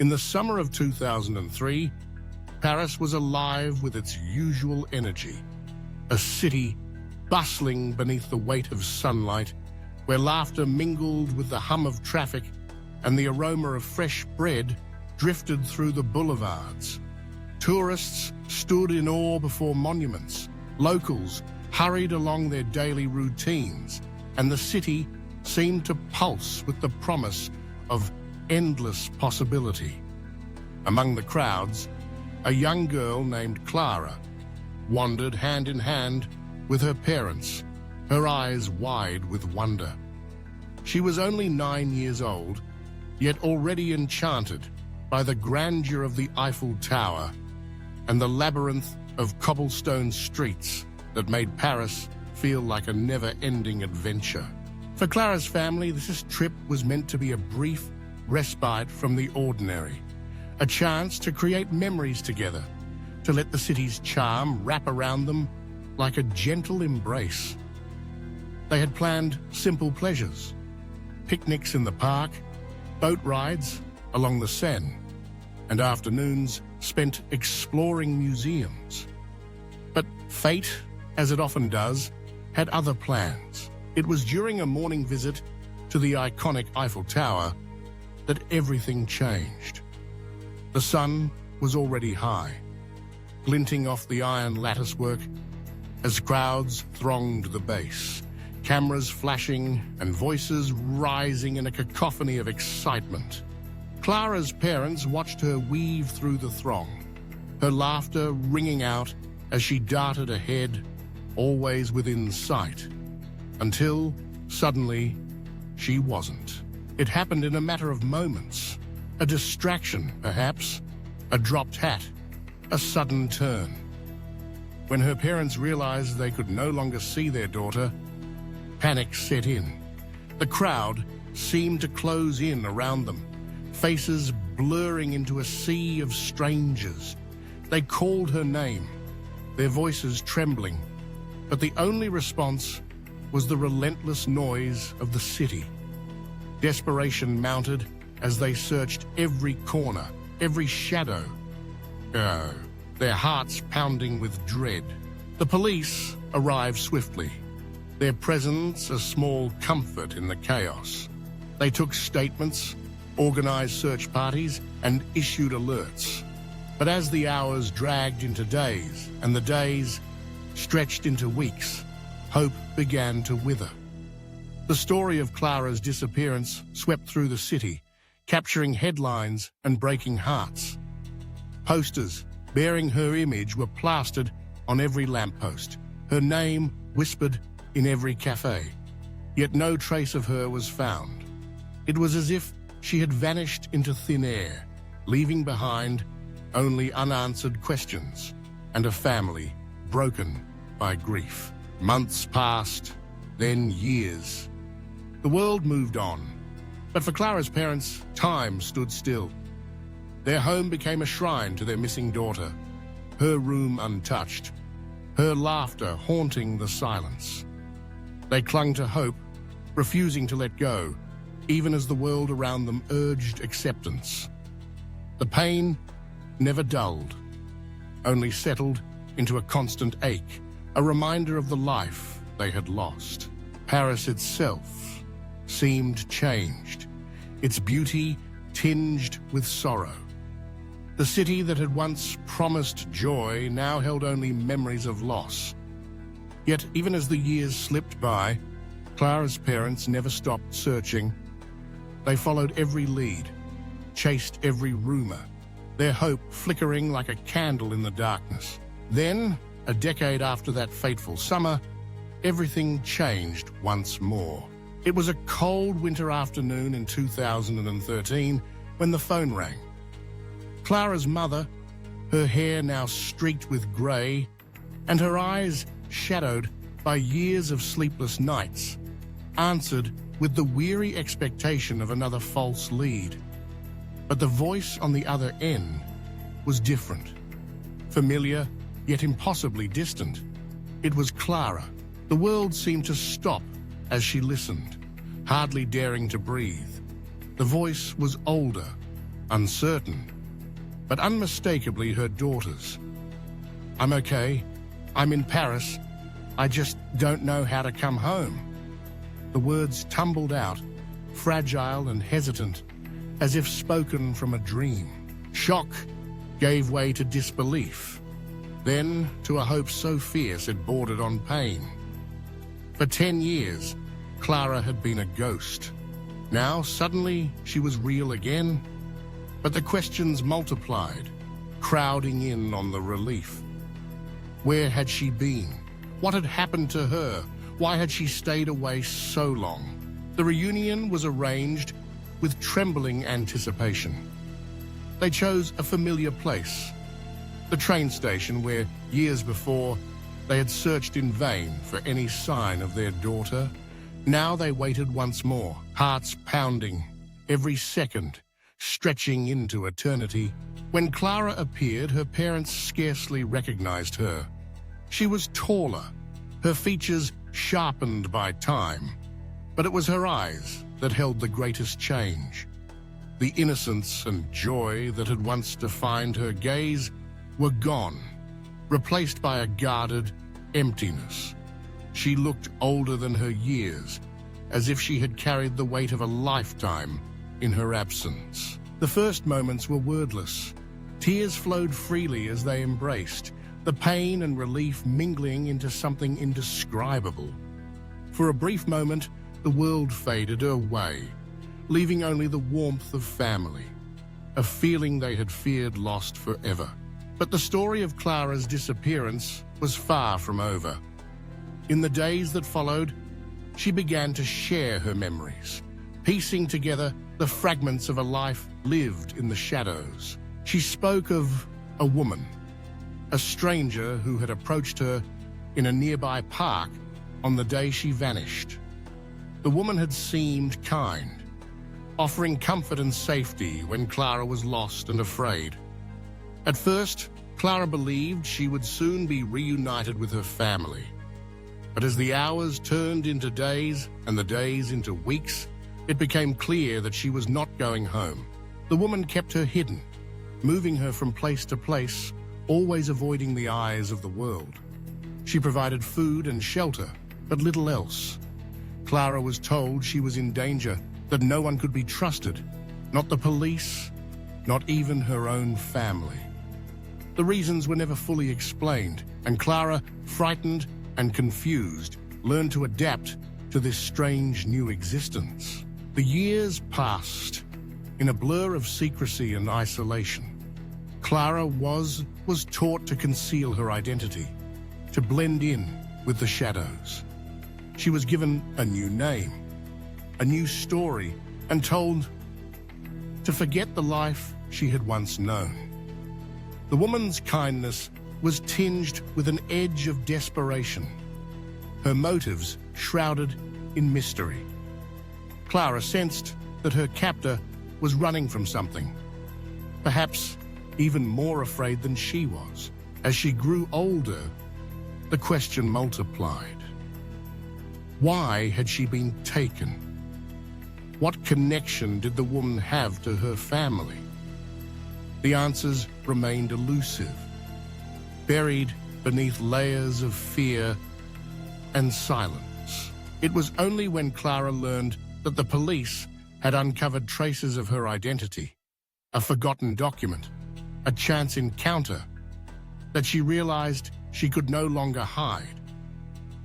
In the summer of 2003, Paris was alive with its usual energy. A city bustling beneath the weight of sunlight, where laughter mingled with the hum of traffic and the aroma of fresh bread drifted through the boulevards. Tourists stood in awe before monuments. Locals hurried along their daily routines, and the city seemed to pulse with the promise of endless possibility. Among the crowds, a young girl named Clara wandered hand in hand with her parents, her eyes wide with wonder. She was only 9 years old, yet already enchanted by the grandeur of the Eiffel Tower and the labyrinth of cobblestone streets that made Paris feel like a never-ending adventure. For Clara's family, this trip was meant to be a brief respite from the ordinary, a chance to create memories together, to let the city's charm wrap around them like a gentle embrace. They had planned simple pleasures, picnics in the park, boat rides along the Seine, and afternoons spent exploring museums. But fate, as it often does, had other plans. It was during a morning visit to the iconic Eiffel Tower that everything changed. The sun was already high, glinting off the iron latticework as crowds thronged the base, cameras flashing and voices rising in a cacophony of excitement. Clara's parents watched her weave through the throng, her laughter ringing out as she darted ahead, always within sight, until, suddenly, she wasn't. It happened in a matter of moments. A distraction, perhaps, a dropped hat, a sudden turn. When her parents realized they could no longer see their daughter, panic set in. The crowd seemed to close in around them, faces blurring into a sea of strangers. They called her name, their voices trembling, but the only response was the relentless noise of the city. Desperation mounted as they searched every corner, every shadow. Their hearts pounding with dread. The police arrived swiftly, their presence a small comfort in the chaos. They took statements, organized search parties, and issued alerts. But as the hours dragged into days, and the days stretched into weeks, hope began to wither. The story of Clara's disappearance swept through the city, capturing headlines and breaking hearts. Posters bearing her image were plastered on every lamppost, her name whispered in every cafe. Yet no trace of her was found. It was as if she had vanished into thin air, leaving behind only unanswered questions and a family broken by grief. Months passed, then years. The world moved on, but for Clara's parents, time stood still. Their home became a shrine to their missing daughter, her room untouched, her laughter haunting the silence. They clung to hope, refusing to let go, even as the world around them urged acceptance. The pain never dulled, only settled into a constant ache, a reminder of the life they had lost. Paris itself seemed changed, its beauty tinged with sorrow. The city that had once promised joy now held only memories of loss. Yet, even as the years slipped by, Clara's parents never stopped searching. They followed every lead, chased every rumor, their hope flickering like a candle in the darkness. Then, a decade after that fateful summer, everything changed once more. It was a cold winter afternoon in 2013 when the phone rang. Clara's mother, her hair now streaked with grey, and her eyes shadowed by years of sleepless nights, answered with the weary expectation of another false lead. But the voice on the other end was different, familiar yet impossibly distant. It was Clara. The world seemed to stop as she listened, hardly daring to breathe. The voice was older, uncertain, but unmistakably her daughter's. "I'm okay. I'm in Paris. I just don't know how to come home." The words tumbled out, fragile and hesitant, as if spoken from a dream. Shock gave way to disbelief, then to a hope so fierce it bordered on pain. For 10 years, Clara had been a ghost. Now, suddenly, she was real again. But the questions multiplied, crowding in on the relief. Where had she been? What had happened to her? Why had she stayed away so long? The reunion was arranged with trembling anticipation. They chose a familiar place, the train station where, years before, they had searched in vain for any sign of their daughter. Now they waited once more, hearts pounding, every second stretching into eternity. When Clara appeared, her parents scarcely recognized her. She was taller, her features sharpened by time, but it was her eyes that held the greatest change. The innocence and joy that had once defined her gaze were gone, replaced by a guarded emptiness. She looked older than her years, as if she had carried the weight of a lifetime in her absence. The first moments were wordless. Tears flowed freely as they embraced, the pain and relief mingling into something indescribable. For a brief moment, the world faded away, leaving only the warmth of family, a feeling they had feared lost forever. But the story of Clara's disappearance was far from over. In the days that followed, she began to share her memories, piecing together the fragments of a life lived in the shadows. She spoke of a woman, a stranger who had approached her in a nearby park on the day she vanished. The woman had seemed kind, offering comfort and safety when Clara was lost and afraid. At first, Clara believed she would soon be reunited with her family. But as the hours turned into days and the days into weeks, it became clear that she was not going home. The woman kept her hidden, moving her from place to place, always avoiding the eyes of the world. She provided food and shelter, but little else. Clara was told she was in danger, that no one could be trusted, not the police, not even her own family. The reasons were never fully explained, and Clara, frightened and confused, learned to adapt to this strange new existence. The years passed in a blur of secrecy and isolation. Clara was taught to conceal her identity, to blend in with the shadows. She was given a new name, a new story, and told to forget the life she had once known. The woman's kindness was tinged with an edge of desperation, her motives shrouded in mystery. Clara sensed that her captor was running from something, perhaps even more afraid than she was. As she grew older, the question multiplied. Why had she been taken? What connection did the woman have to her family? The answers remained elusive, buried beneath layers of fear and silence. It was only when Clara learned that the police had uncovered traces of her identity, a forgotten document, a chance encounter, that she realized she could no longer hide.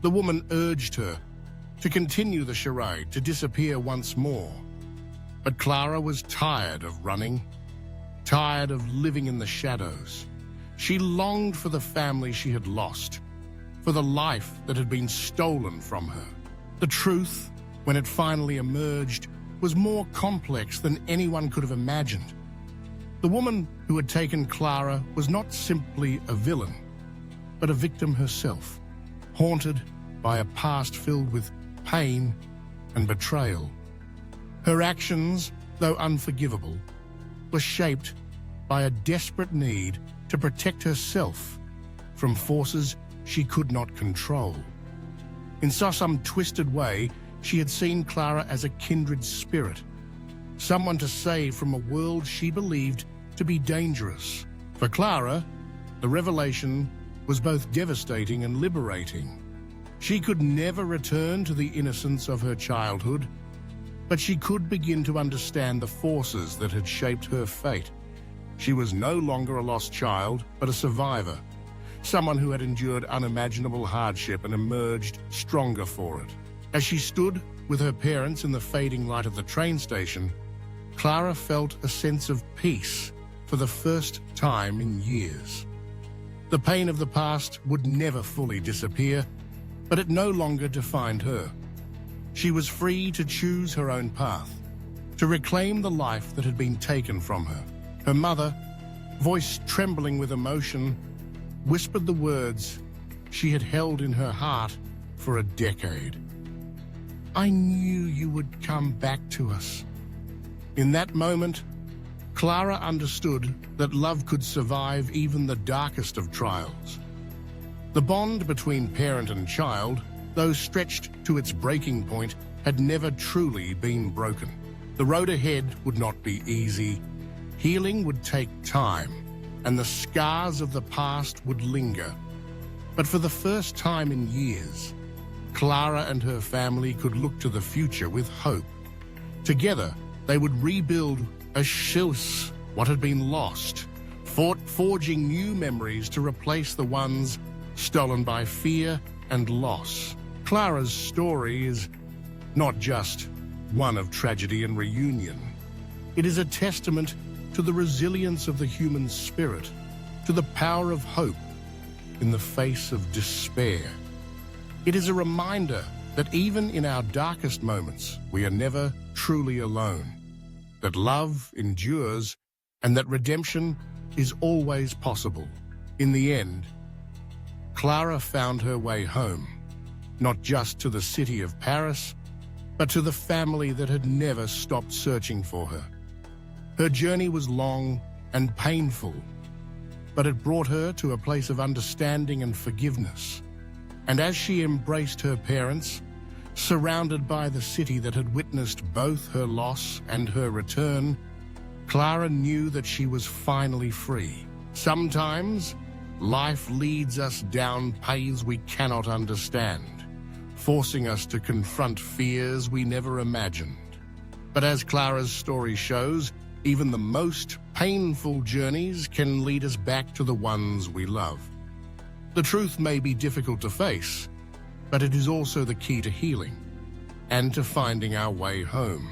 The woman urged her to continue the charade, to disappear once more. But Clara was tired of running, tired of living in the shadows. She longed for the family she had lost, for the life that had been stolen from her. The truth, when it finally emerged, was more complex than anyone could have imagined. The woman who had taken Clara was not simply a villain, but a victim herself, haunted by a past filled with pain and betrayal. Her actions, though unforgivable, were shaped by a desperate need to protect herself from forces she could not control. In some twisted way, she had seen Clara as a kindred spirit, someone to save from a world she believed to be dangerous. For Clara, the revelation was both devastating and liberating. She could never return to the innocence of her childhood, but she could begin to understand the forces that had shaped her fate. She was no longer a lost child, but a survivor, someone who had endured unimaginable hardship and emerged stronger for it. As she stood with her parents in the fading light of the train station, Clara felt a sense of peace for the first time in years. The pain of the past would never fully disappear, but it no longer defined her. She was free to choose her own path, to reclaim the life that had been taken from her. Her mother, voice trembling with emotion, whispered the words she had held in her heart for a decade. "I knew you would come back to us." In that moment, Clara understood that love could survive even the darkest of trials. The bond between parent and child, though stretched to its breaking point, had never truly been broken. The road ahead would not be easy. Healing would take time, and the scars of the past would linger. But for the first time in years, Clara and her family could look to the future with hope. Together, they would rebuild what had been lost, forging new memories to replace the ones stolen by fear and loss. Clara's story is not just one of tragedy and reunion. It is a testament to the resilience of the human spirit, to the power of hope in the face of despair. It is a reminder that even in our darkest moments, we are never truly alone, that love endures, and that redemption is always possible. In the end, Clara found her way home, not just to the city of Paris, but to the family that had never stopped searching for her. Her journey was long and painful, but it brought her to a place of understanding and forgiveness. And as she embraced her parents, surrounded by the city that had witnessed both her loss and her return, Clara knew that she was finally free. Sometimes, life leads us down paths we cannot understand, forcing us to confront fears we never imagined. But as Clara's story shows, even the most painful journeys can lead us back to the ones we love. The truth may be difficult to face, but it is also the key to healing and to finding our way home.